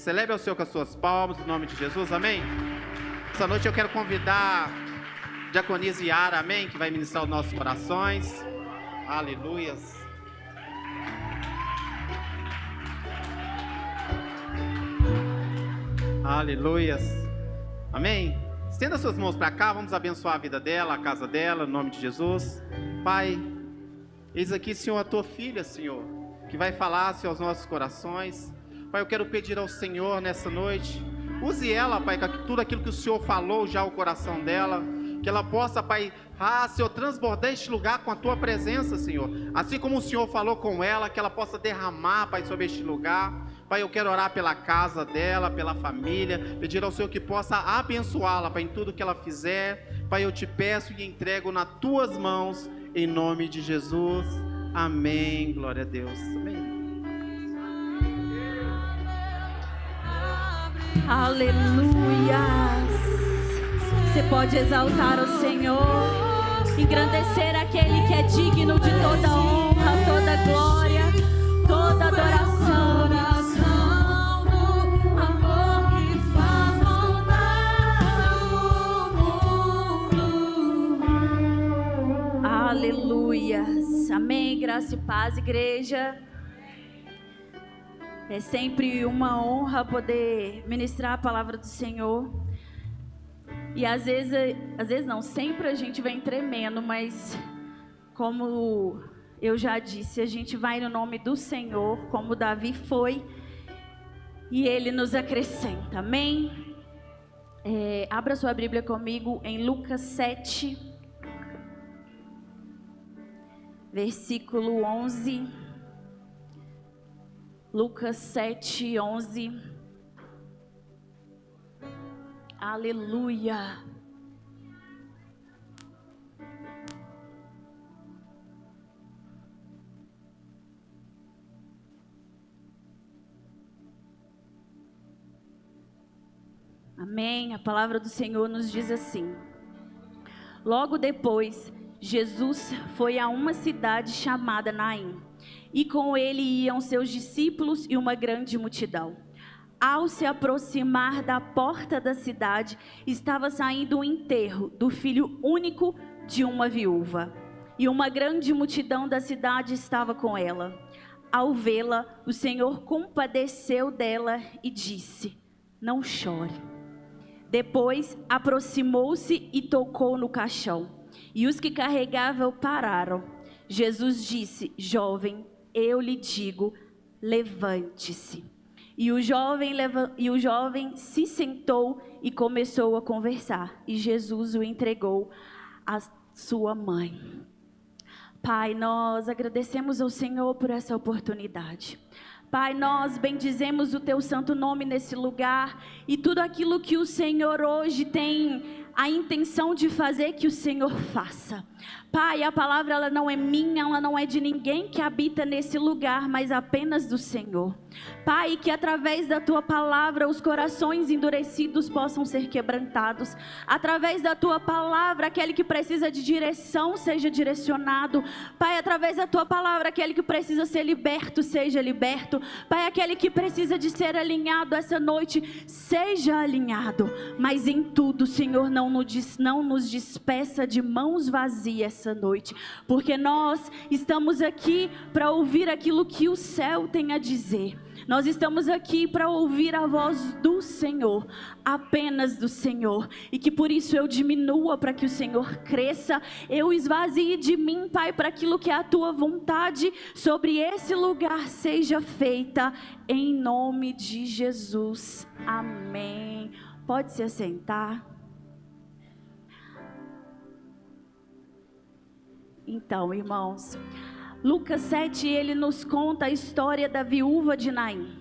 Celebre ao Senhor com as suas palmas, em nome de Jesus, amém? Essa noite eu quero convidar a diaconisa Yara, amém? Que vai ministrar os nossos corações. Aleluias. Aleluias. Amém? Estenda suas mãos para cá, vamos abençoar a vida dela, a casa dela, em nome de Jesus. Pai, eis aqui, Senhor, a tua filha, Senhor, que vai falar, Senhor, aos nossos corações. Pai, eu quero pedir ao Senhor nessa noite, use ela, Pai, com tudo aquilo que o Senhor falou já ao coração dela, que ela possa, Pai, Senhor, transbordar este lugar com a tua presença, Senhor. Assim como o Senhor falou com ela, que ela possa derramar, Pai, sobre este lugar. Pai, eu quero orar pela casa dela, pela família, pedir ao Senhor que possa abençoá-la, Pai, em tudo que ela fizer. Pai, eu te peço e entrego nas tuas mãos, em nome de Jesus. Amém. Glória a Deus. Amém. Aleluia. Você pode exaltar o Senhor, engrandecer aquele que é digno de toda honra, toda glória, toda adoração. Aleluias, amém, graça e paz, igreja. É sempre uma honra poder ministrar a palavra do Senhor. E às vezes não, sempre a gente vem tremendo, mas como eu já disse, a gente vai no nome do Senhor, como Davi foi, e Ele nos acrescenta, amém? Abra sua Bíblia comigo em Lucas 7, versículo 11. Lucas 7, 11. Aleluia. Amém. A palavra do Senhor nos diz assim: logo depois, Jesus foi a uma cidade chamada Naim, e com ele iam seus discípulos e uma grande multidão. Ao se aproximar da porta da cidade, estava saindo um enterro do filho único de uma viúva, e uma grande multidão da cidade estava com ela. Ao vê-la, o Senhor compadeceu dela e disse: não chore. Depois aproximou-se e tocou no caixão, e os que carregavam pararam. Jesus disse: jovem, eu lhe digo, levante-se. E o jovem se sentou e começou a conversar. E Jesus o entregou à sua mãe. Pai, nós agradecemos ao Senhor por essa oportunidade. Pai, nós bendizemos o teu santo nome nesse lugar. E tudo aquilo que o Senhor hoje tem a intenção de fazer, que o Senhor faça. Pai, a palavra ela não é minha, ela não é de ninguém que habita nesse lugar, mas apenas do Senhor. Pai, que através da tua palavra os corações endurecidos possam ser quebrantados. Através da tua palavra, aquele que precisa de direção seja direcionado. Pai, através da tua palavra, aquele que precisa ser liberto seja liberto. Pai, aquele que precisa de ser alinhado essa noite seja alinhado. Mas em tudo, Senhor, não nos despeça de mãos vazias essa noite, porque nós estamos aqui para ouvir aquilo que o céu tem a dizer. Nós estamos aqui para ouvir a voz do Senhor, apenas do Senhor, e que por isso eu diminua para que o Senhor cresça, eu esvazie de mim, Pai, para aquilo que é a tua vontade sobre esse lugar seja feita, em nome de Jesus, amém. Pode se assentar. Então, irmãos, Lucas 7, ele nos conta a história da viúva de Naim.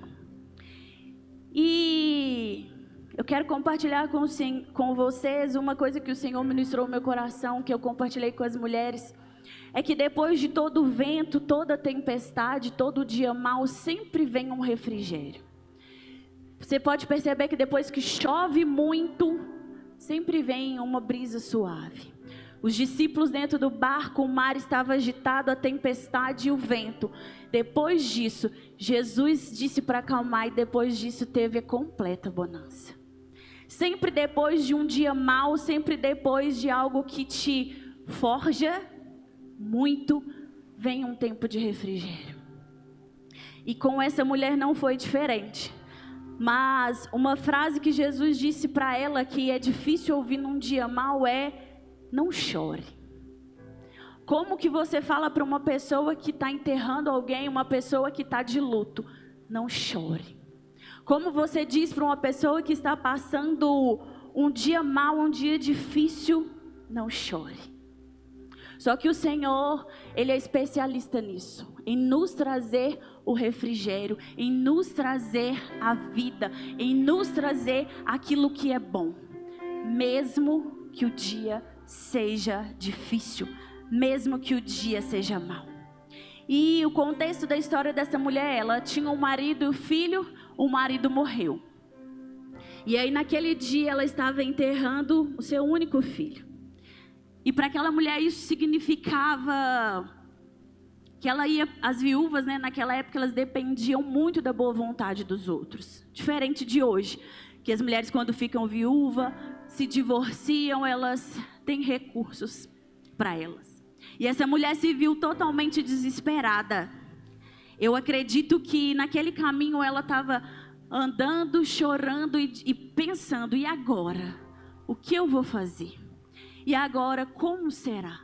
E eu quero compartilhar com vocês uma coisa que o Senhor ministrou no meu coração, que eu compartilhei com as mulheres. É que depois de todo vento, toda tempestade, todo dia mau, sempre vem um refrigério. Você pode perceber que depois que chove muito, sempre vem uma brisa suave. Os discípulos dentro do barco, o mar estava agitado, a tempestade e o vento. Depois disso, Jesus disse para acalmar e depois disso teve a completa bonança. Sempre depois de um dia mau, sempre depois de algo que te forja muito, vem um tempo de refrigério. E com essa mulher não foi diferente. Mas uma frase que Jesus disse para ela que é difícil ouvir num dia mau é: não chore. Como que você fala para uma pessoa que está enterrando alguém, uma pessoa que está de luto? Não chore. Como você diz para uma pessoa que está passando um dia mau, um dia difícil? Não chore. Só que o Senhor, Ele é especialista nisso, em nos trazer o refrigério, em nos trazer a vida, em nos trazer aquilo que é bom, mesmo que o dia seja difícil, mesmo que o dia seja mau. E o contexto da história dessa mulher, ela tinha um marido e um filho, o marido morreu. E aí naquele dia ela estava enterrando o seu único filho. E para aquela mulher isso significava que ela ia, as viúvas, né, naquela época elas dependiam muito da boa vontade dos outros. Diferente de hoje, que as mulheres quando ficam viúva, se divorciam, elas têm recursos para elas. E essa mulher se viu totalmente desesperada. Eu acredito que naquele caminho ela estava andando, chorando e pensando: e agora? O que eu vou fazer? E agora, como será?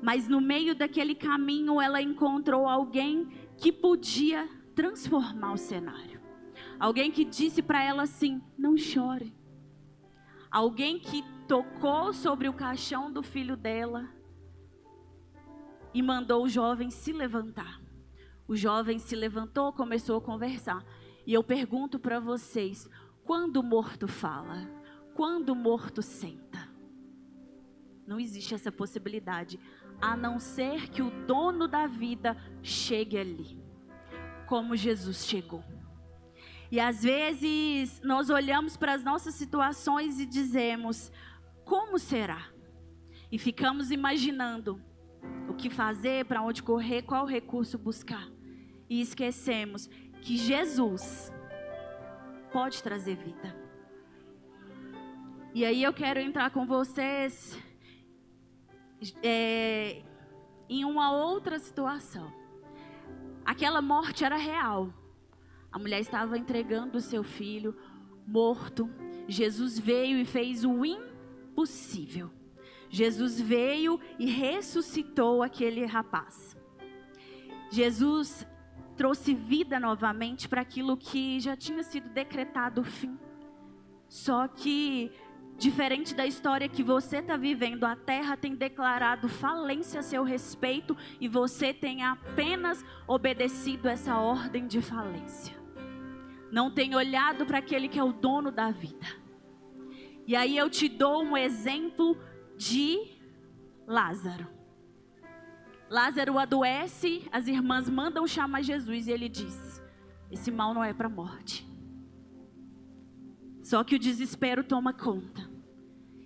Mas no meio daquele caminho, ela encontrou alguém que podia transformar o cenário. Alguém que disse para ela assim: não chore. Alguém que tocou sobre o caixão do filho dela e mandou o jovem se levantar. O jovem se levantou, começou a conversar. E eu pergunto para vocês: quando o morto fala? Quando o morto senta? Não existe essa possibilidade, a não ser que o dono da vida chegue ali, como Jesus chegou. E às vezes nós olhamos para as nossas situações e dizemos: como será? E ficamos imaginando o que fazer, para onde correr, qual recurso buscar. E esquecemos que Jesus pode trazer vida. E aí eu quero entrar com vocês em uma outra situação. Aquela morte era real. A mulher estava entregando o seu filho morto. Jesus veio e fez o impossível. Jesus veio e ressuscitou aquele rapaz. Jesus trouxe vida novamente para aquilo que já tinha sido decretado o fim. Só que, diferente da história que você está vivendo, a terra tem declarado falência a seu respeito e você tem apenas obedecido essa ordem de falência. Não tem olhado para aquele que é o dono da vida. E aí eu te dou um exemplo de Lázaro. Lázaro adoece, as irmãs mandam chamar Jesus e ele diz: esse mal não é para a morte. Só que o desespero toma conta.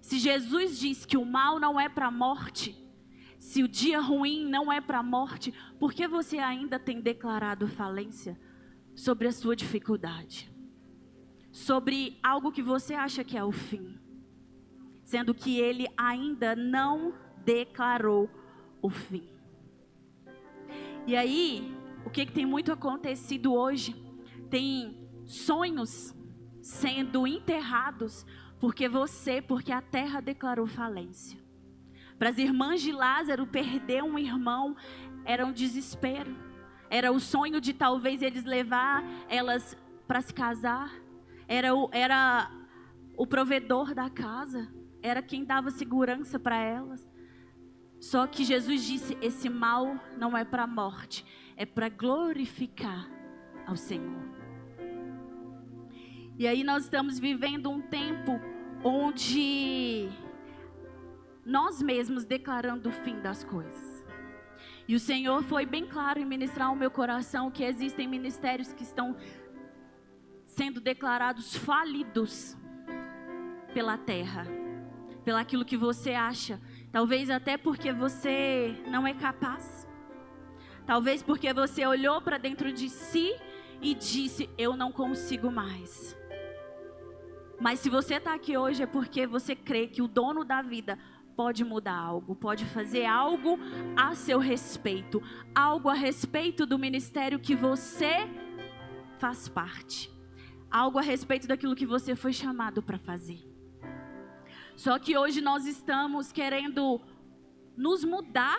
Se Jesus diz que o mal não é para a morte, se o dia ruim não é para a morte, por que você ainda tem declarado falência sobre a sua dificuldade? Sobre algo que você acha que é o fim, sendo que ele ainda não declarou o fim. E aí, o que tem muito acontecido hoje? Tem sonhos sendo enterrados porque a terra declarou falência. Para as irmãs de Lázaro, perder um irmão era um desespero. Era o sonho de talvez eles levar elas para se casar. Era o provedor da casa. Era quem dava segurança para elas. Só que Jesus disse: esse mal não é para a morte, é para glorificar ao Senhor. E aí nós estamos vivendo um tempo onde nós mesmos declarando o fim das coisas. E o Senhor foi bem claro em ministrar ao meu coração que existem ministérios que estão sendo declarados falidos pela terra, pelo aquilo que você acha Talvez até porque você não é capaz. Talvez porque você olhou para dentro de si e disse: eu não consigo mais. Mas se você está aqui hoje é porque você crê que o dono da vida pode mudar algo, pode fazer algo a seu respeito, algo a respeito do ministério que você faz parte, algo a respeito daquilo que você foi chamado para fazer. Só que hoje nós estamos querendo nos mudar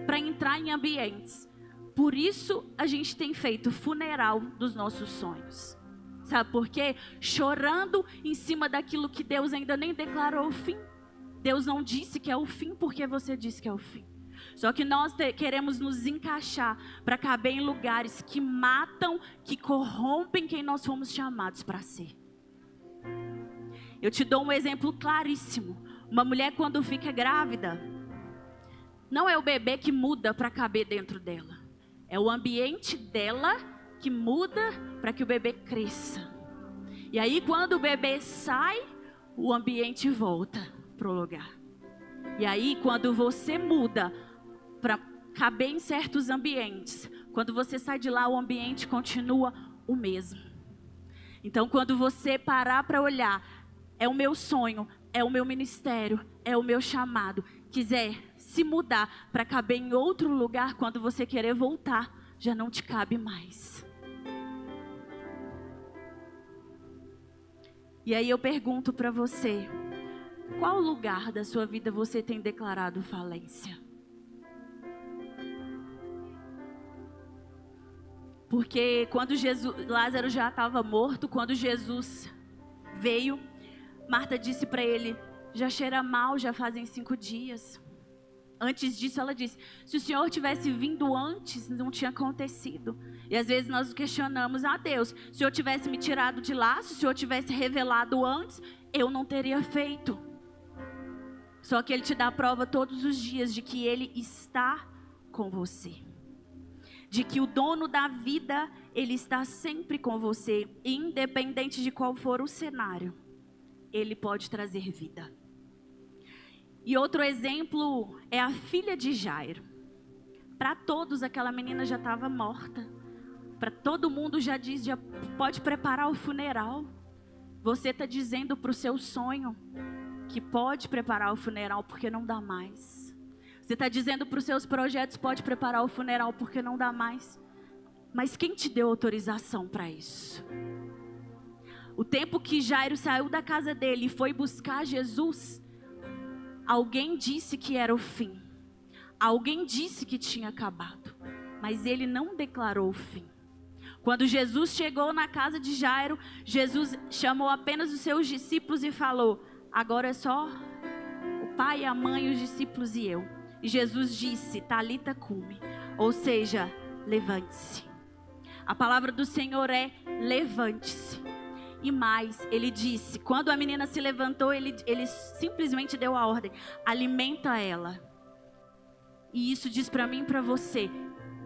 para entrar em ambientes. Por isso a gente tem feito funeral dos nossos sonhos. Sabe por quê? Chorando em cima daquilo que Deus ainda nem declarou o fim. Deus não disse que é o fim porque você disse que é o fim. Só que nós queremos nos encaixar para caber em lugares que matam, que corrompem quem nós fomos chamados para ser. Eu te dou um exemplo claríssimo. Uma mulher quando fica grávida, não é o bebê que muda para caber dentro dela. É o ambiente dela que muda para que o bebê cresça. E aí quando o bebê sai, o ambiente volta para o lugar. E aí quando você muda para caber em certos ambientes, quando você sai de lá, o ambiente continua o mesmo. Então quando você parar para olhar, é o meu sonho, é o meu ministério, é o meu chamado, quiser se mudar para caber em outro lugar, quando você querer voltar, já não te cabe mais. E aí eu pergunto para você, qual lugar da sua vida você tem declarado falência? Porque quando Lázaro já estava morto, quando Jesus veio, Marta disse para ele: já cheira mal, já fazem 5 dias. Antes disso ela disse: se o Senhor tivesse vindo antes, não tinha acontecido. E às vezes nós questionamos a Deus: se o Senhor tivesse me tirado de lá, se o Senhor tivesse revelado antes, eu não teria feito. Só que Ele te dá a prova todos os dias de que Ele está com você. De que o dono da vida, Ele está sempre com você. Independente de qual for o cenário, Ele pode trazer vida. E outro exemplo é a filha de Jairo. Para todos, aquela menina já estava morta. Para todo mundo já diz, já pode preparar o funeral. Você está dizendo para o seu sonho que pode preparar o funeral porque não dá mais. Você está dizendo para os seus projetos, pode preparar o funeral porque não dá mais. Mas quem te deu autorização para isso? O tempo que Jairo saiu da casa dele e foi buscar Jesus, alguém disse que era o fim. Alguém disse que tinha acabado. Mas ele não declarou o fim. Quando Jesus chegou na casa de Jairo, Jesus chamou apenas os seus discípulos e falou: agora é só o pai, a mãe, os discípulos e eu. E Jesus disse: Talita cumi, ou seja, levante-se. A palavra do Senhor é: levante-se. E mais, ele disse, quando a menina se levantou, ele simplesmente deu a ordem: alimenta ela. E isso diz para mim e para você: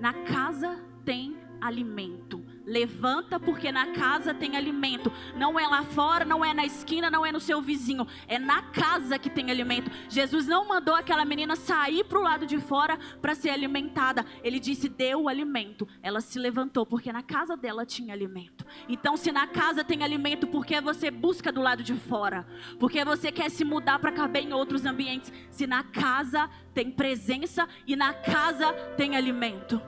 na casa tem alimento. Levanta, porque na casa tem alimento. Não é lá fora, não é na esquina, não é no seu vizinho. É na casa que tem alimento. Jesus não mandou aquela menina sair para o lado de fora para ser alimentada. Ele disse: deu o alimento. Ela se levantou porque na casa dela tinha alimento. Então, se na casa tem alimento, por que você busca do lado de fora? Porque você quer se mudar para caber em outros ambientes? Se na casa tem presença e na casa tem alimento.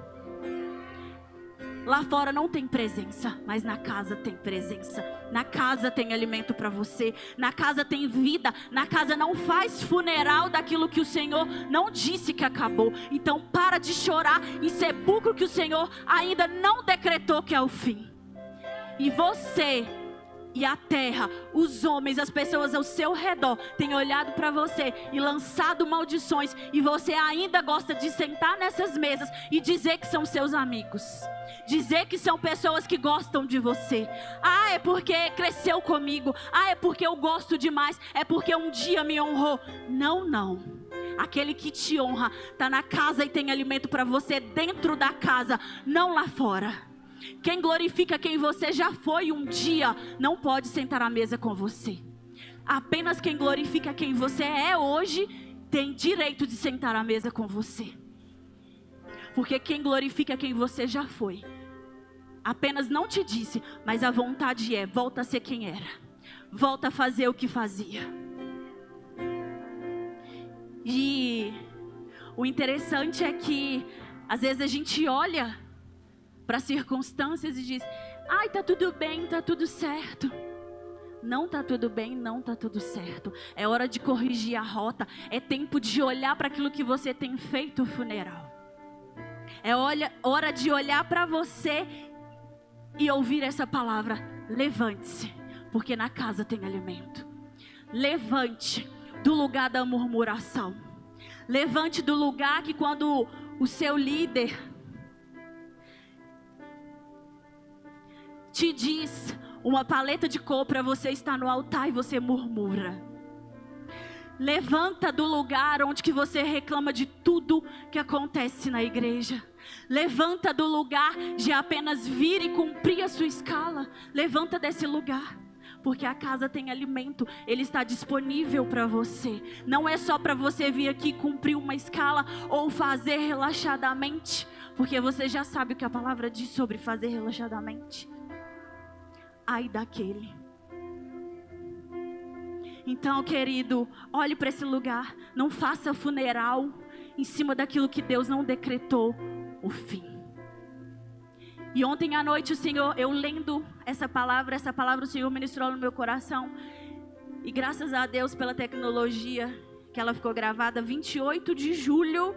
Lá fora não tem presença, mas na casa tem presença. Na casa tem alimento para você. Na casa tem vida. Na casa não faz funeral daquilo que o Senhor não disse que acabou. Então para de chorar em sepulcro que o Senhor ainda não decretou que é o fim. E você e a terra, os homens, as pessoas ao seu redor têm olhado para você e lançado maldições. E você ainda gosta de sentar nessas mesas e dizer que são seus amigos. Dizer que são pessoas que gostam de você. Ah, é porque cresceu comigo. Ah, é porque eu gosto demais. É porque um dia me honrou. Não, não. Aquele que te honra está na casa e tem alimento para você dentro da casa, não lá fora. Quem glorifica quem você já foi um dia não pode sentar à mesa com você. Apenas quem glorifica quem você é hoje tem direito de sentar à mesa com você. Porque quem glorifica é quem você já foi. Apenas não te disse, mas a vontade é: volta a ser quem era. Volta a fazer o que fazia. E o interessante é que às vezes a gente olha para as circunstâncias e diz: ai, tá tudo bem, tá tudo certo. Não tá tudo bem, não tá tudo certo. É hora de corrigir a rota. É tempo de olhar para aquilo que você tem feito, funeral. É hora de olhar para você e ouvir essa palavra: levante-se, porque na casa tem alimento. Levante do lugar da murmuração. Levante do lugar que quando o seu líder te diz uma paleta de cor para você estar no altar e você murmura. Levanta do lugar onde que você reclama de tudo que acontece na igreja. Levanta do lugar de apenas vir e cumprir a sua escala. Levanta desse lugar. Porque a casa tem alimento, ele está disponível para você. Não é só para você vir aqui cumprir uma escala ou fazer relaxadamente. Porque você já sabe o que a palavra diz sobre fazer relaxadamente. Ai daquele. Então, querido, olhe para esse lugar. Não faça funeral em cima daquilo que Deus não decretou o fim. E ontem à noite o Senhor, eu lendo essa palavra o Senhor ministrou no meu coração. E graças a Deus pela tecnologia, que ela ficou gravada 28 de julho,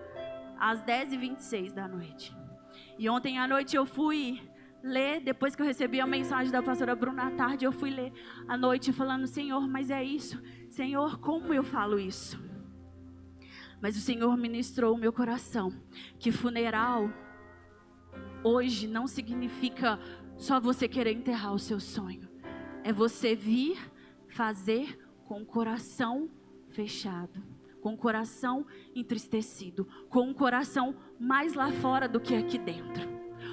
às 10h26 da noite. E ontem à noite eu fui ler, depois que eu recebi a mensagem da pastora Bruna à tarde, eu fui ler à noite falando: Senhor, mas é isso? Senhor, como eu falo isso? Mas o Senhor ministrou o meu coração que funeral hoje não significa só você querer enterrar o seu sonho. É você vir fazer com o coração fechado, com o coração entristecido, com o coração mais lá fora do que aqui dentro.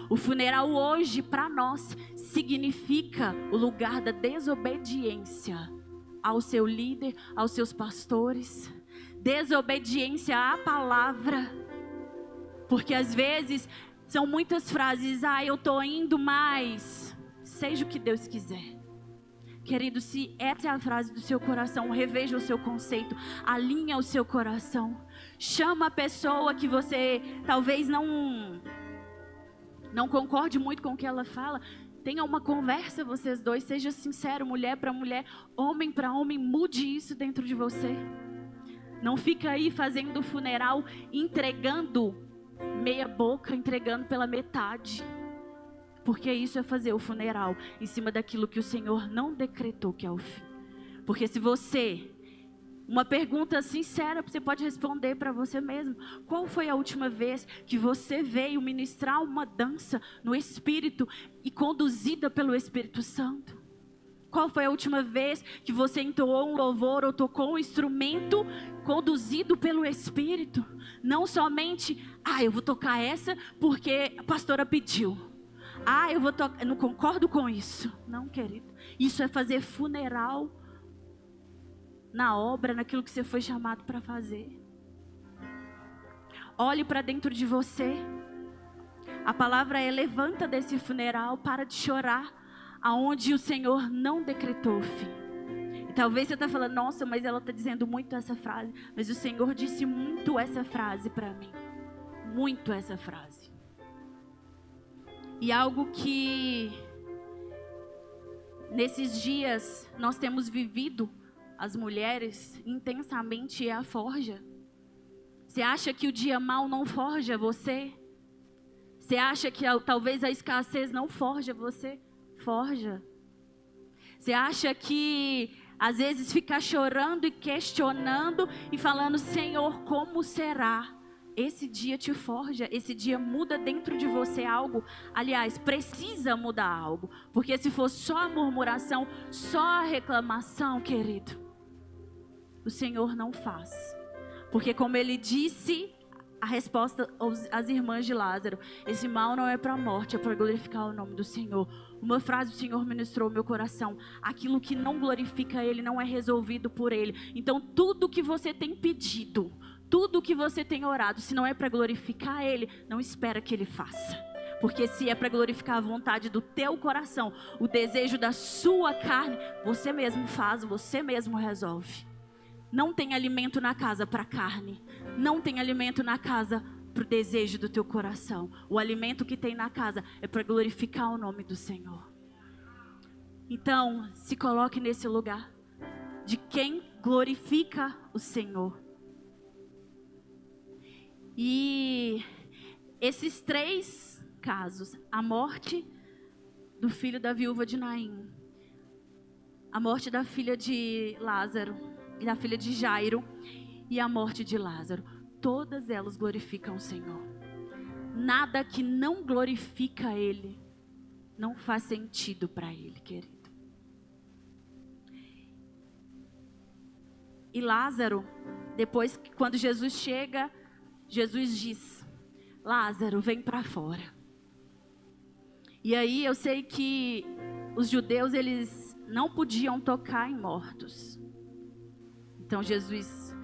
O funeral hoje para nós significa o lugar da desobediência ao seu líder, aos seus pastores, desobediência à palavra. Porque às vezes são muitas frases: ah, eu estou indo, mas seja o que Deus quiser. Querido, se essa é a frase do seu coração, reveja o seu conceito, alinha o seu coração. Chama a pessoa que você talvez não concorde muito com o que ela fala. Tenha uma conversa vocês dois, seja sincero, mulher para mulher, homem para homem, mude isso dentro de você. Não fica aí fazendo funeral, entregando meia boca, entregando pela metade. Porque isso é fazer o funeral em cima daquilo que o Senhor não decretou que é o fim. Porque se você, uma pergunta sincera, você pode responder para você mesmo: qual foi a última vez que você veio ministrar uma dança no Espírito e conduzida pelo Espírito Santo? Qual foi a última vez que você entoou um louvor ou tocou um instrumento conduzido pelo Espírito? Não somente: eu vou tocar essa porque a pastora pediu. Eu vou tocar, não concordo com isso. Não, querido. Isso é fazer funeral na obra, naquilo que você foi chamado para fazer. Olhe para dentro de você. A palavra é: levanta desse funeral, para de chorar aonde o Senhor não decretou o fim. E talvez você está falando: nossa, mas ela está dizendo muito essa frase. Mas o Senhor disse muito essa frase para mim. Muito essa frase. E algo que nesses dias nós temos vivido, as mulheres, intensamente, é a forja. Você acha que o dia mau não forja você? Você acha que talvez a escassez não forja você? Forja. Você acha que às vezes ficar chorando e questionando e falando: Senhor, como será? Esse dia te forja, esse dia muda dentro de você algo. Aliás, precisa mudar algo. Porque se for só a murmuração, só a reclamação, querido, o Senhor não faz. Porque como Ele disse a resposta às irmãs de Lázaro: esse mal não é para a morte, é para glorificar o nome do Senhor. Uma frase o Senhor ministrou ao meu coração: aquilo que não glorifica Ele não é resolvido por Ele. Então tudo que você tem pedido, tudo que você tem orado, se não é para glorificar Ele, não espera que Ele faça. Porque se é para glorificar a vontade do teu coração, o desejo da sua carne, você mesmo faz, você mesmo resolve. Não tem alimento na casa para carne. Não tem alimento na casa para o desejo do teu coração. O alimento que tem na casa é para glorificar o nome do Senhor. Então, se coloque nesse lugar de quem glorifica o Senhor. E esses 3 casos, a morte do filho da viúva de Naim, a morte da filha de Lázaro e da filha de Jairo e a morte de Lázaro, todas elas glorificam o Senhor. Nada que não glorifica Ele não faz sentido para Ele, querido. E Lázaro, depois, quando Jesus chega, Jesus diz: Lázaro, vem para fora. E aí eu sei que os judeus, eles não podiam tocar em mortos. Então Jesus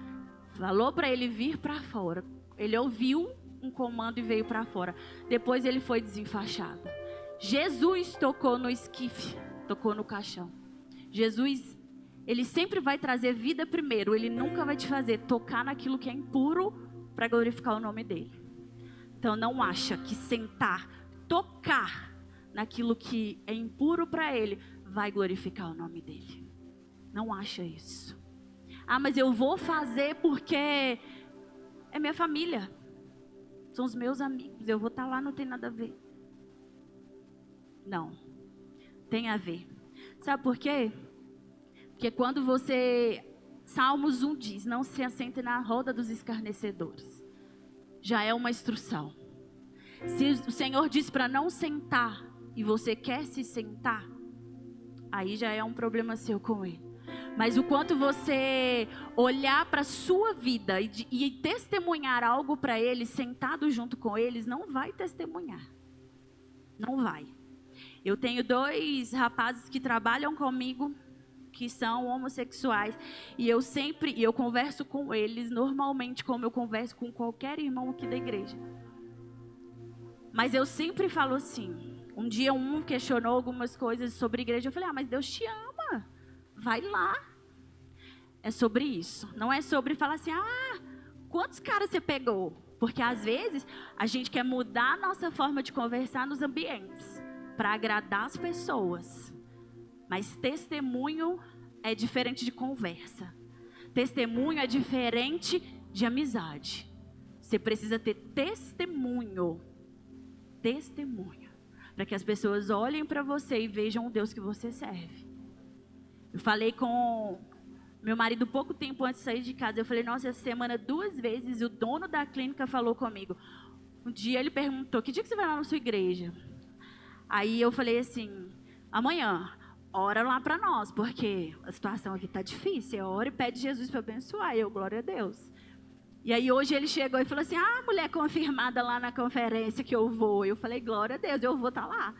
falou para ele vir para fora. Ele ouviu um comando e veio para fora. Depois ele foi desenfaixado. Jesus tocou no esquife, tocou no caixão. Jesus, ele sempre vai trazer vida primeiro. Ele nunca vai te fazer tocar naquilo que é impuro para glorificar o nome dele. Então não acha que sentar, tocar naquilo que é impuro para ele vai glorificar o nome dele. Não acha isso. Ah, mas eu vou fazer porque é minha família. São os meus amigos. Eu vou estar lá, não tem nada a ver. Não. Tem a ver. Sabe por quê? Porque quando você... Salmos 1 diz: não se assente na roda dos escarnecedores. Já é uma instrução. Se o Senhor diz para não sentar e você quer se sentar, aí já é um problema seu com Ele. Mas o quanto você olhar para a sua vida e testemunhar algo para eles, sentado junto com eles, não vai testemunhar. Não vai. Eu tenho 2 rapazes que trabalham comigo, que são homossexuais. E eu converso com eles normalmente, como eu converso com qualquer irmão aqui da igreja. Mas eu sempre falo assim. Um dia um questionou algumas coisas sobre a igreja. Eu falei: mas Deus te ama. Vai lá. É sobre isso. Não é sobre falar assim: quantos caras você pegou? Porque às vezes a gente quer mudar a nossa forma de conversar nos ambientes para agradar as pessoas. Mas testemunho é diferente de conversa. Testemunho é diferente de amizade. Você precisa ter testemunho. Testemunho. Para que as pessoas olhem para você e vejam o Deus que você serve. Eu falei com meu marido pouco tempo antes de sair de casa. Eu falei: nossa, essa semana 2 vezes o dono da clínica falou comigo. Um dia ele perguntou: que dia que você vai lá na sua igreja? Aí eu falei assim: amanhã, ora lá para nós, porque a situação aqui está difícil. Ora e pede Jesus para abençoar. Eu, glória a Deus. E aí hoje ele chegou e falou assim: mulher confirmada lá na conferência que eu vou. Eu falei: glória a Deus, eu vou estar lá.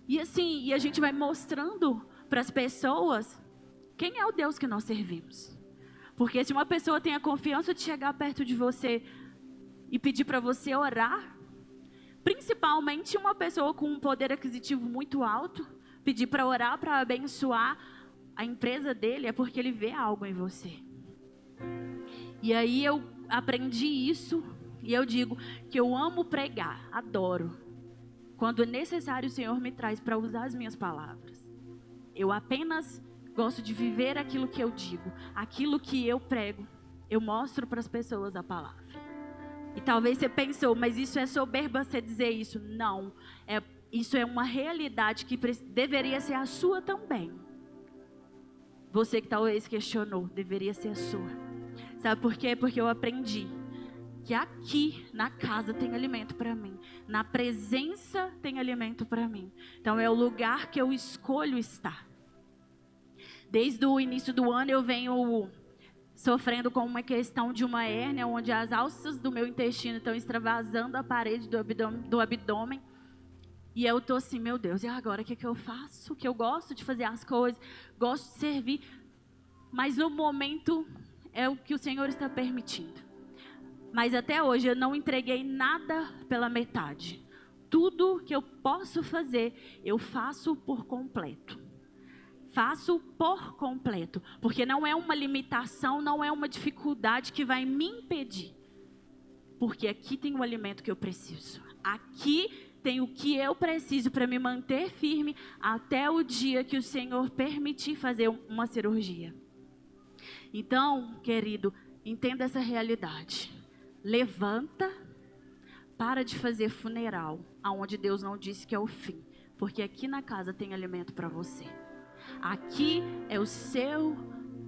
E assim, e a gente vai mostrando para as pessoas quem é o Deus que nós servimos. Porque se uma pessoa tem a confiança de chegar perto de você e pedir para você orar, principalmente uma pessoa com um poder aquisitivo muito alto, pedir para orar, para abençoar a empresa dele, é porque ele vê algo em você. E aí eu aprendi isso e eu digo que eu amo pregar, adoro. Quando é necessário, o Senhor me traz para usar as minhas palavras. Eu apenas gosto de viver aquilo que eu digo, aquilo que eu prego. Eu mostro para as pessoas a palavra. E talvez você pensou: mas isso é soberba você dizer isso? Não, isso é uma realidade que deveria ser a sua também. Você que talvez questionou, deveria ser a sua. Sabe por quê? Porque eu aprendi que aqui na casa tem alimento para mim. Na presença tem alimento para mim. Então é o lugar que eu escolho estar. Desde o início do ano eu venho sofrendo com uma questão de uma hérnia, onde as alças do meu intestino estão extravasando a parede do abdômen. E eu tô assim, meu Deus, e agora o que eu faço? Que eu gosto de fazer as coisas, gosto de servir, mas no momento é o que o Senhor está permitindo. Mas até hoje eu não entreguei nada pela metade. Tudo que eu posso fazer, eu faço por completo. Faço por completo, porque não é uma limitação, não é uma dificuldade que vai me impedir. Porque aqui tem o alimento que eu preciso. Aqui tem o que eu preciso para me manter firme até o dia que o Senhor permitir fazer uma cirurgia. Então, querido, entenda essa realidade. Levanta, para de fazer funeral, aonde Deus não disse que é o fim. Porque aqui na casa tem alimento para você. Aqui é o seu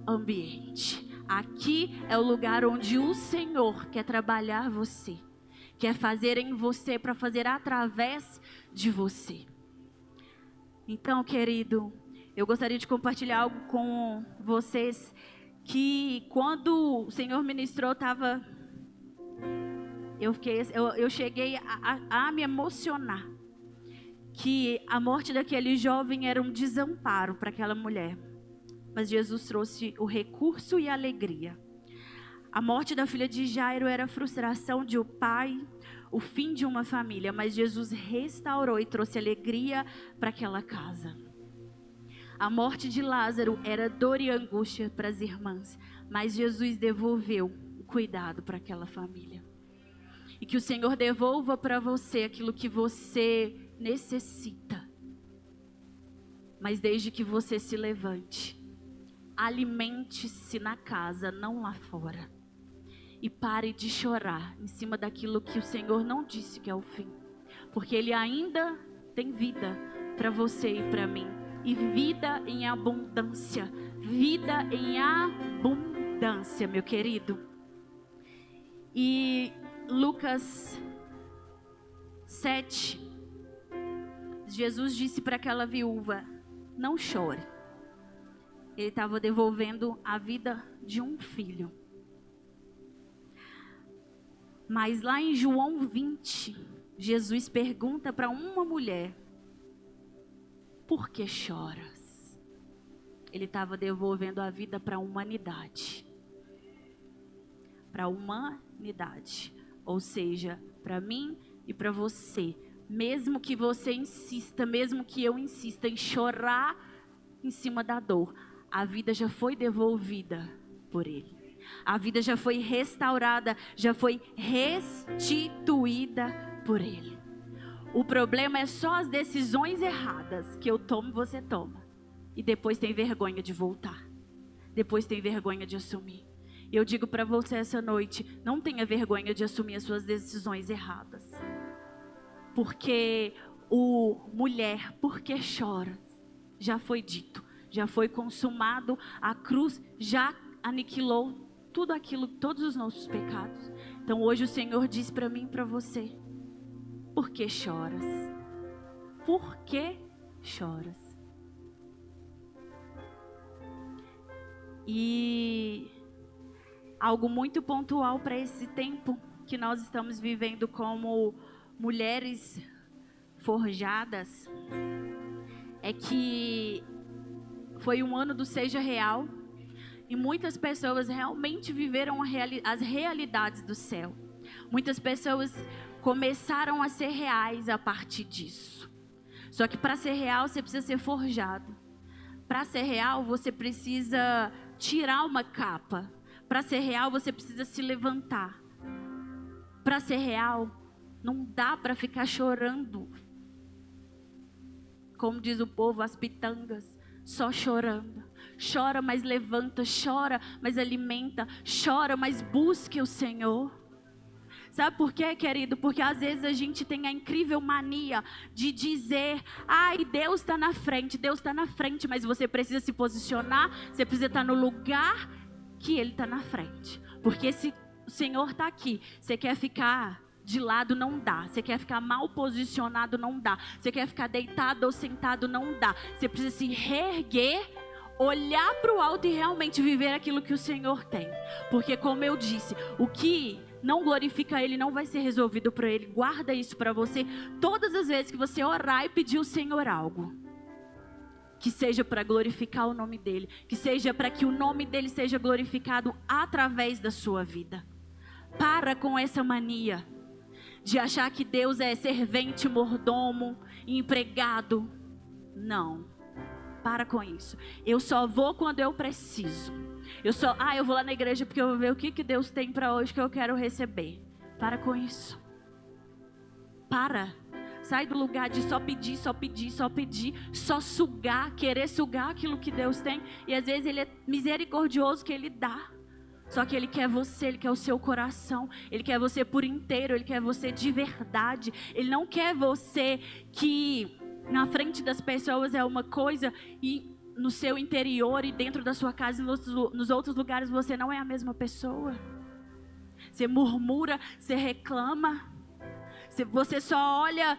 ambiente. Aqui é o lugar onde o Senhor quer trabalhar você. Quer fazer em você para fazer através de você. Então, querido, eu gostaria de compartilhar algo com vocês que quando o Senhor ministrou, eu cheguei a me emocionar. Que a morte daquele jovem era um desamparo para aquela mulher. Mas Jesus trouxe o recurso e a alegria. A morte da filha de Jairo era a frustração de um pai, o fim de uma família. Mas Jesus restaurou e trouxe alegria para aquela casa. A morte de Lázaro era dor e angústia para as irmãs. Mas Jesus devolveu o cuidado para aquela família. E que o Senhor devolva para você aquilo que você necessita. Mas desde que você se levante, alimente-se na casa, não lá fora. E pare de chorar em cima daquilo que o Senhor não disse que é o fim. Porque Ele ainda tem vida para você e para mim. E vida em abundância. Vida em abundância, meu querido. E Lucas 7, Jesus disse para aquela viúva, não chore. Ele estava devolvendo a vida de um filho. Mas lá em João 20, Jesus pergunta para uma mulher, por que choras? Ele estava devolvendo a vida para a humanidade. Para a humanidade. Ou seja, para mim e para você. Mesmo que você insista, mesmo que eu insista em chorar em cima da dor, a vida já foi devolvida por Ele. A vida já foi restaurada, já foi restituída por Ele. O problema é só as decisões erradas que eu tomo e você toma. E depois tem vergonha de voltar. Depois tem vergonha de assumir. Eu digo para você essa noite, não tenha vergonha de assumir as suas decisões erradas. Porque mulher, por que chora? Já foi dito, já foi consumado, a cruz já aniquilou tudo aquilo, todos os nossos pecados. Então hoje o Senhor diz para mim e para você, por que choras? Por que choras? E algo muito pontual para esse tempo que nós estamos vivendo como mulheres forjadas é que foi um ano do Seja Real e muitas pessoas realmente viveram as realidades do céu. Muitas pessoas começaram a ser reais a partir disso. Só que para ser real você precisa ser forjado. Para ser real você precisa tirar uma capa. Para ser real você precisa se levantar. Para ser real não dá para ficar chorando. Como diz o povo, as pitangas, só chorando. Chora, mas levanta, chora, mas alimenta, chora, mas busque o Senhor. Sabe por quê, querido? Porque às vezes a gente tem a incrível mania de dizer, ai, Deus está na frente, Deus está na frente, mas você precisa se posicionar, você precisa estar no lugar que Ele está na frente. Porque se o Senhor está aqui, você quer ficar de lado, não dá. Você quer ficar mal posicionado, não dá. Você quer ficar deitado ou sentado, não dá. Você precisa se reerguer, olhar para o alto e realmente viver aquilo que o Senhor tem. Porque, como eu disse, o que não glorifica Ele não vai ser resolvido por Ele. Guarda isso para você. Todas as vezes que você orar e pedir ao Senhor algo, que seja para glorificar o nome dEle, que seja para que o nome dEle seja glorificado através da sua vida. Para com essa mania de achar que Deus é servente, mordomo, empregado. Não. Para com isso. Eu só vou quando eu preciso. Eu vou lá na igreja porque eu vou ver o que Deus tem para hoje que eu quero receber. Para com isso. Para. Sai do lugar de só pedir, só pedir, só pedir, só sugar, querer sugar aquilo que Deus tem. E às vezes Ele é misericordioso que Ele dá. Só que Ele quer você, Ele quer o seu coração. Ele quer você por inteiro, Ele quer você de verdade. Ele não quer você que na frente das pessoas é uma coisa e no seu interior e dentro da sua casa e nos outros lugares você não é a mesma pessoa. Você murmura, você reclama. Você só olha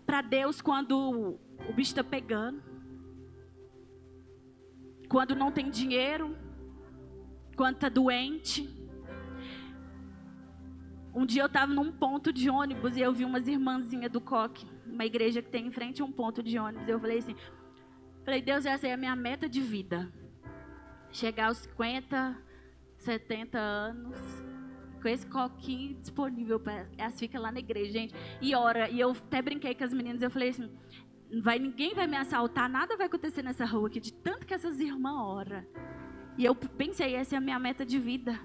para Deus quando o bicho está pegando. Quando não tem dinheiro. Quando está doente. Um dia eu estava num ponto de ônibus e eu vi umas irmãzinhas do Coque, uma igreja que tem em frente a um ponto de ônibus. Eu falei assim, Deus, essa é a minha meta de vida. Chegar aos 50, 70 anos, com esse coquinho disponível, elas ficam lá na igreja, gente, e ora. E eu até brinquei com as meninas, eu falei assim, ninguém vai me assaltar, nada vai acontecer nessa rua aqui, de tanto que essas irmãs oram. E eu pensei, essa é a minha meta de vida.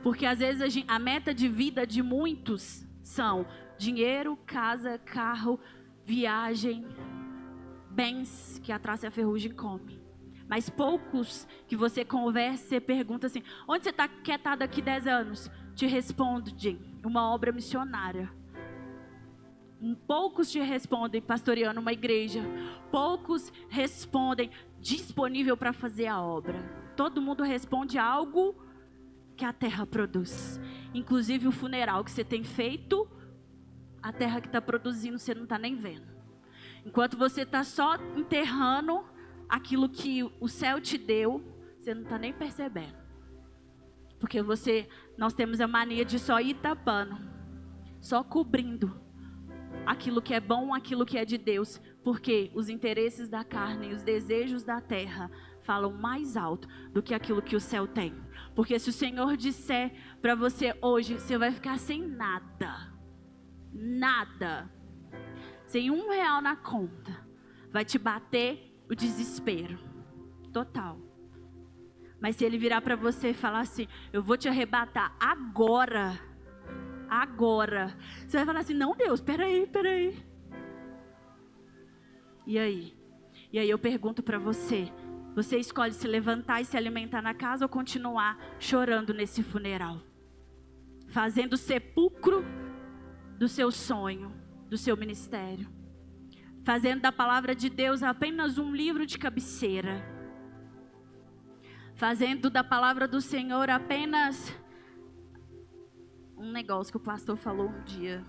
Porque às vezes a meta de vida de muitos são dinheiro, casa, carro, viagem, bens que a traça e a ferrugem come. Mas poucos que você conversa, você pergunta assim, onde você quer estar daqui 10 anos? Te respondem, uma obra missionária. Poucos te respondem pastoreando uma igreja. Poucos respondem disponível para fazer a obra. Todo mundo responde algo que a terra produz. Inclusive o funeral que você tem feito, a terra que está produzindo, você não está nem vendo. Enquanto você está só enterrando aquilo que o céu te deu, você não está nem percebendo. Porque nós temos a mania de só ir tapando, só cobrindo aquilo que é bom, aquilo que é de Deus. Porque os interesses da carne e os desejos da terra falam mais alto do que aquilo que o céu tem. Porque se o Senhor disser para você hoje, você vai ficar sem nada. Nada. Sem R$1 na conta. Vai te bater o desespero. Total. Mas se Ele virar para você e falar assim, eu vou te arrebatar agora. Agora. Você vai falar assim, não Deus, peraí. E aí? E aí eu pergunto para você, você escolhe se levantar e se alimentar na casa ou continuar chorando nesse funeral? Fazendo sepulcro do seu sonho, do seu ministério. Fazendo da palavra de Deus apenas um livro de cabeceira. Fazendo da palavra do Senhor apenas um negócio que o pastor falou um dia.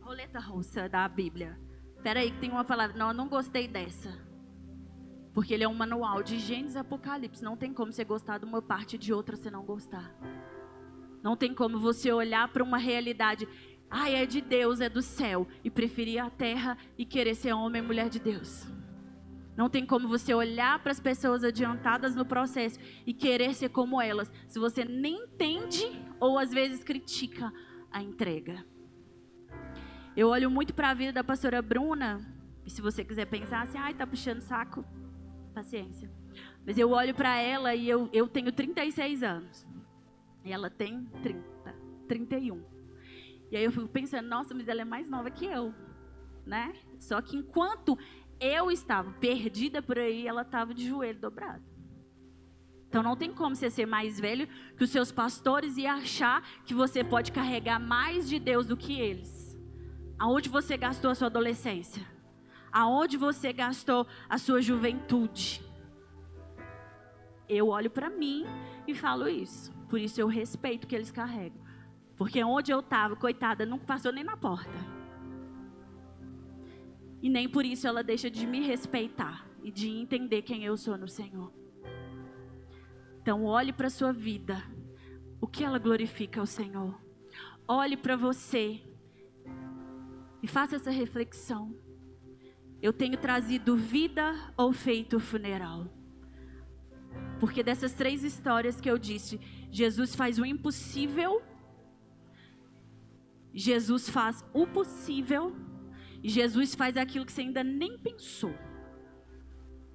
Roleta russa da Bíblia. Peraí que tem uma palavra. Não, eu não gostei dessa. Porque ele é um manual de Gênesis e Apocalipse. Não tem como você gostar de uma parte e de outra você não gostar. Não tem como você olhar para uma realidade. É de Deus, é do céu. E preferir a terra e querer ser homem e mulher de Deus. Não tem como você olhar para as pessoas adiantadas no processo e querer ser como elas. Se você nem entende ou às vezes critica a entrega. Eu olho muito para a vida da pastora Bruna. E se você quiser pensar assim, tá puxando saco, paciência. Mas eu olho para ela e eu tenho 36 anos. E ela tem 31. E aí eu fico pensando, nossa, mas ela é mais nova que eu, né? Só que enquanto eu estava perdida por aí, ela estava de joelho dobrado. Então não tem como você ser mais velho que os seus pastores e achar que você pode carregar mais de Deus do que eles. Aonde você gastou a sua adolescência? Aonde você gastou a sua juventude? Eu olho para mim e falo isso. Por isso eu respeito o que eles carregam. Porque onde eu estava, coitada, não passou nem na porta. E nem por isso ela deixa de me respeitar. e de entender quem eu sou no Senhor. Então olhe para a sua vida, o que ela glorifica ao Senhor. Olhe para você e faça essa reflexão. Eu tenho trazido vida ou feito funeral? Porque dessas 3 histórias que eu disse, Jesus faz o impossível, Jesus faz o possível, e Jesus faz aquilo que você ainda nem pensou.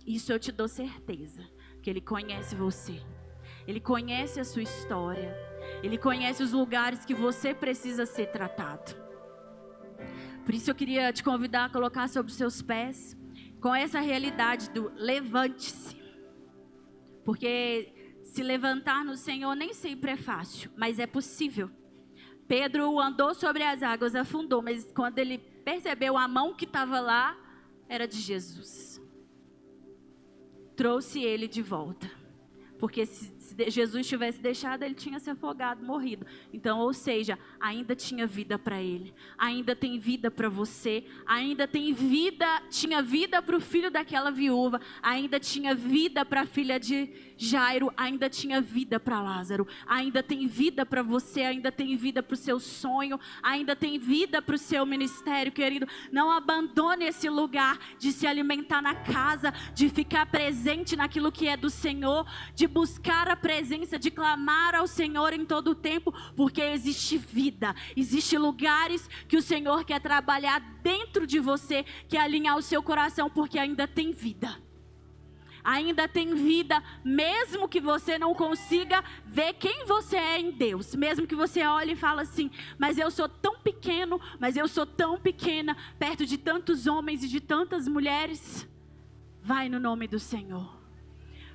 Isso eu te dou certeza, que Ele conhece você. Ele conhece a sua história. Ele conhece os lugares que você precisa ser tratado. Por isso eu queria te convidar a colocar sobre os seus pés, com essa realidade do levante-se. Porque se levantar no Senhor nem sempre é fácil, mas é possível. Pedro andou sobre as águas, afundou, mas quando ele percebeu a mão que estava lá, era de Jesus. Trouxe ele de volta. Porque se Jesus tivesse deixado, ele tinha se afogado, morrido. Então, ou seja, ainda tinha vida para ele. Ainda tem vida para você. Ainda tem vida, tinha vida para o filho daquela viúva. Ainda tinha vida para a filha de Jairo. Ainda tinha vida para Lázaro. Ainda tem vida para você. Ainda tem vida para o seu sonho. Ainda tem vida para o seu ministério, querido. Não abandone esse lugar de se alimentar na casa, de ficar presente naquilo que é do Senhor, de buscar a presença, de clamar ao Senhor em todo o tempo, porque existe vida, existe lugares que o Senhor quer trabalhar dentro de você, quer alinhar o seu coração, porque ainda tem vida. Ainda tem vida, mesmo que você não consiga ver quem você é em Deus. Mesmo que você olhe e fale assim, mas eu sou tão pequeno, mas eu sou tão pequena, perto de tantos homens e de tantas mulheres. Vai no nome do Senhor.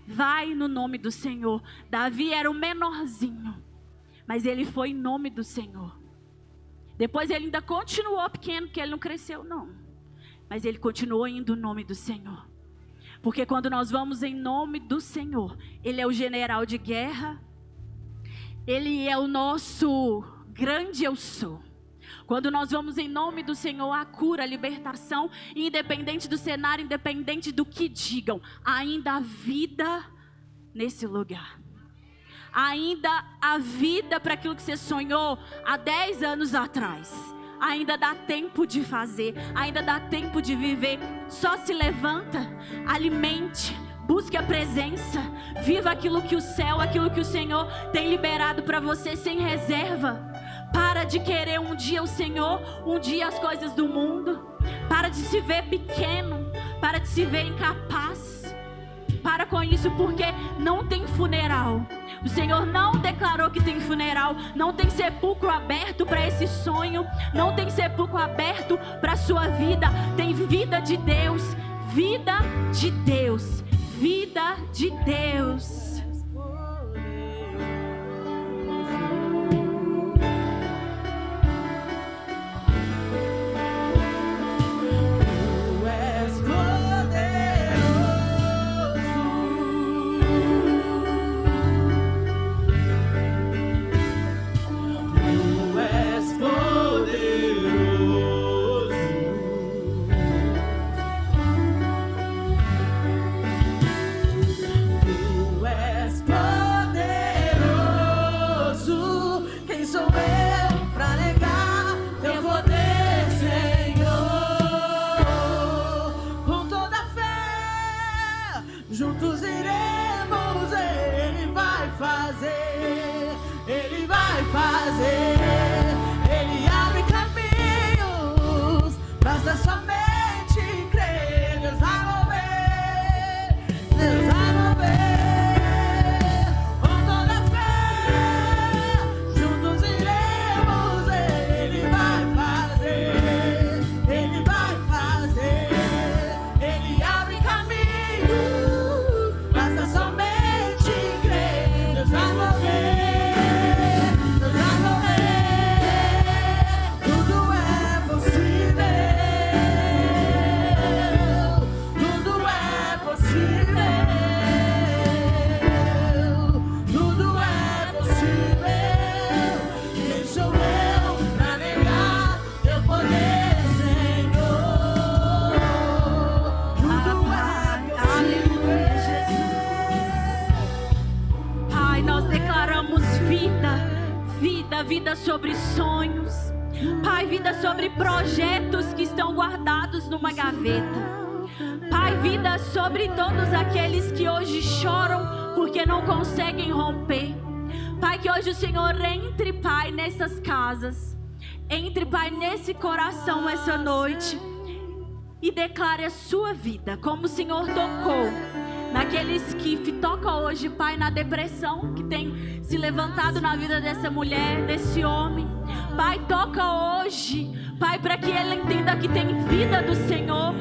Vai no nome do Senhor. Davi era o menorzinho, mas ele foi em nome do Senhor. Depois ele ainda continuou pequeno, porque ele não cresceu não, mas ele continuou indo no nome do Senhor. Porque quando nós vamos em nome do Senhor, Ele é o general de guerra, Ele é o nosso grande eu sou. Quando nós vamos em nome do Senhor, a cura, a libertação, independente do cenário, independente do que digam, ainda há vida nesse lugar. Ainda há vida para aquilo que você sonhou há 10 anos atrás. Ainda dá tempo de fazer, ainda dá tempo de viver. Só se levanta, alimente, busque a presença, viva aquilo que o céu, aquilo que o Senhor tem liberado para você sem reserva. Para de querer um dia o Senhor, um dia as coisas do mundo. Para de se ver pequeno, para de se ver incapaz. Para com isso, porque não tem funeral. O Senhor não declarou que tem funeral. Não tem sepulcro aberto para esse sonho. Não tem sepulcro aberto para a sua vida. Tem vida de Deus. Vida de Deus. Vida de Deus. Tudo é possível. declara vida sobre sonhos. Pai, vida sobre projetos que estão guardados numa gaveta. Pai, vida sobre todos aqueles que hoje choram porque não conseguem romper. Pai, que hoje o Senhor entre, Pai, nessas casas. Entre, Pai, nesse coração essa noite. E declare a sua vida, como o Senhor tocou naqueles que tocam hoje, Pai, na depressão que tem se levantado na vida dessa mulher, desse homem. Pai, toca hoje, Pai, para que ele entenda que tem vida do Senhor,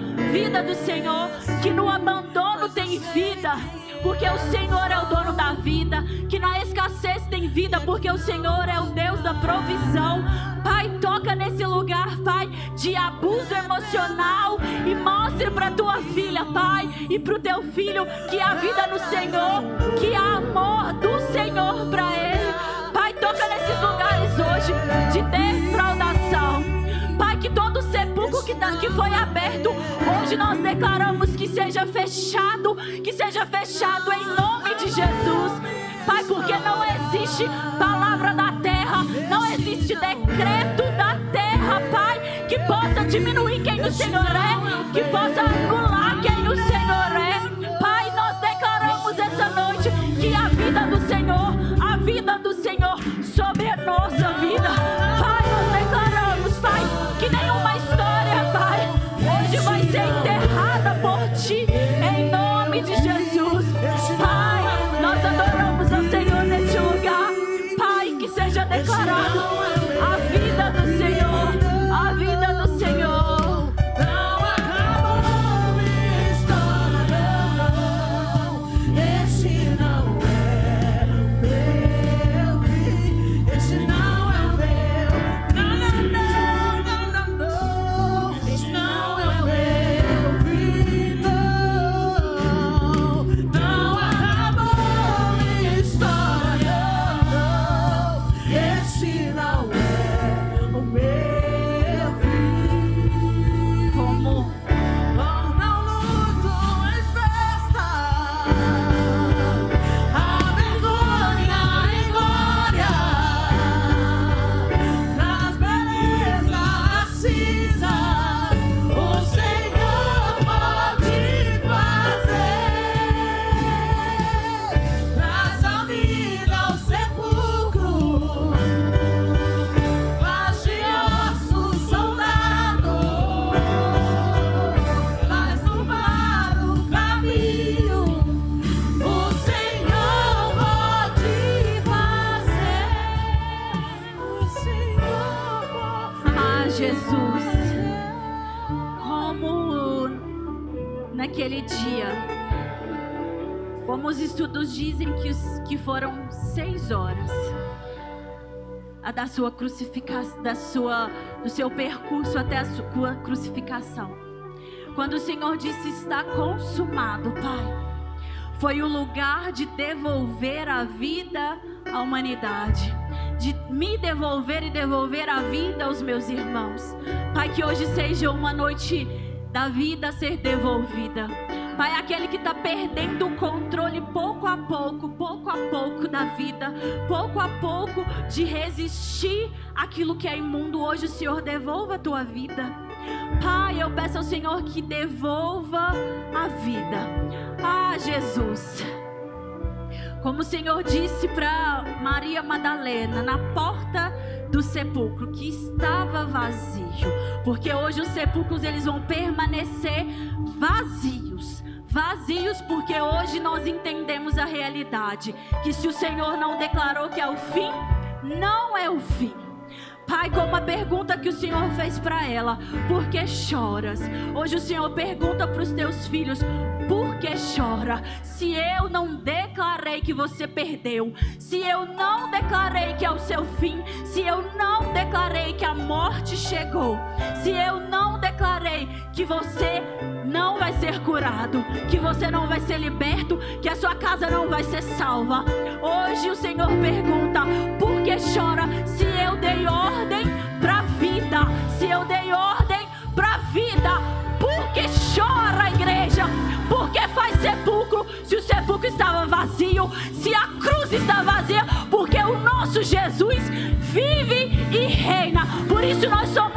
que no abandono tem vida, porque o Senhor é o dono da vida, que na escassez tem vida, porque o Senhor é o Deus da provisão. Pai, toca nesse lugar, Pai, de abuso emocional e mostre para tua filha, Pai, e para o teu filho que há vida no Senhor, que há amor do Senhor para ele. Pai, toca nesses lugares hoje de defraudação. Pai, que todo sepulcro que foi aberto, hoje nós declaramos que seja fechado em nome de Jesus. Pai, porque não existe palavra da terra, não existe decreto da terra, Pai, que possa diminuir quem o Senhor é, que possa anular quem o Senhor é. Pai, nós declaramos essa noite que a vida do Senhor sobre a nossa vida. Pai, nós declaramos, Pai, que nenhuma história, Pai, hoje vai ser enterrada por Ti, em nome de Jesus. Pai, nós adoramos ao Senhor neste lugar. Pai, que seja declarado a vida do Senhor, a vida do Senhor. Não acabou minha história, não. Esse não é o meu fim, esse não é o meu. Não, não, não, não, não. Esse não é o meu fim, não. Não acabou minha história, não. Esse não é o meu fim. Como Não luto em festa, a vergonha em glória, traz beleza às cinzas, o Senhor pode fazer, traz a vida ao sepulcro, faz de ossos soldado, faz no mar o caminho, o Senhor pode fazer, o Senhor pode Ah, Jesus, como naquele dia, como os estudos dizem que foram 6 horas a da sua crucificação, do seu percurso até a sua crucificação. Quando o Senhor disse está consumado, Pai, foi o lugar de devolver a vida à humanidade, de me devolver e devolver a vida aos meus irmãos. Pai, que hoje seja uma noite da vida a ser devolvida. Pai, aquele que está perdendo o controle pouco a pouco da vida, pouco a pouco de resistir àquilo que é imundo, hoje o Senhor devolva a tua vida. Pai, eu peço ao Senhor que devolva a vida. Ah, Jesus, como o Senhor disse para Maria Madalena na porta do sepulcro, que estava vazio, porque hoje os sepulcros eles vão permanecer vazios, porque hoje nós entendemos a realidade, que se o Senhor não declarou que é o fim, não é o fim. Pai, como a pergunta que o Senhor fez para ela, por que choras? Hoje o Senhor pergunta para os teus filhos, por que chora? Se eu não declarei que você perdeu, se eu não declarei que é o seu fim, se eu não declarei que a morte chegou, se eu não declarei que você não vai ser curado, que você não vai ser liberto, que a sua casa não vai ser salva. Hoje o Senhor pergunta, por que chora? Se eu dei ordem para vida, se eu dei ordem para vida, por que chora, igreja? Por que faz sepulcro se o sepulcro estava vazio, se a cruz está vazia? Porque o nosso nosso Jesus vive e reina. Por isso nós somos